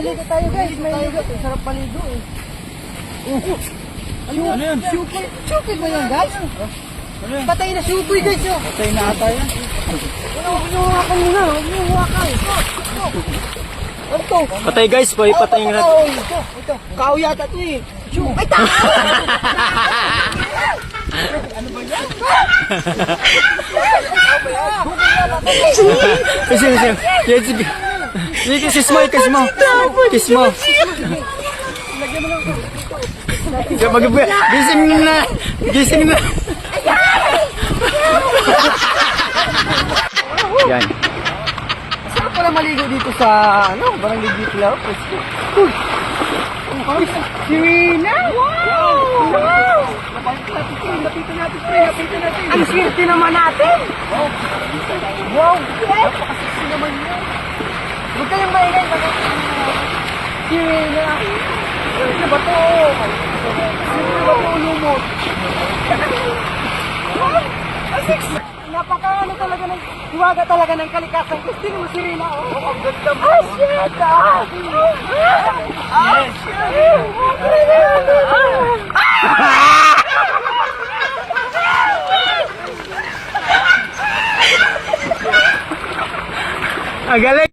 Maligo tayo guys, maligo. Sarap paligo eh. Ano yan? Supoy. Supoy ba yan guys? Patay na supoy guys oh. Patay na ata yan. Huwag niyo hawakan muna. Huwag niyo hawakan. Ito. Patay guys, patay nga natin. Ito. Kao yata ito eh. Ay, tao! Ano ba yan? Sige, kiss mo. Kiss mo. Gising na. Yan. Sarap pala maligo dito sa, Barangay Gitlaw. Uy! Si Rina! Wow! Lapitan natin. Ang swerte naman natin! Wow! Napakasiksi naman yan. Huwag kayong maingay. Si Rina! Sino ba ito? Sino ba ito ulumot? Ang siksi! Napaka talaga ng hiwaga talaga ng kalikasan. Gusto mo si Rina, oh. Ang ganda mo. Ah, shit! Ang galing!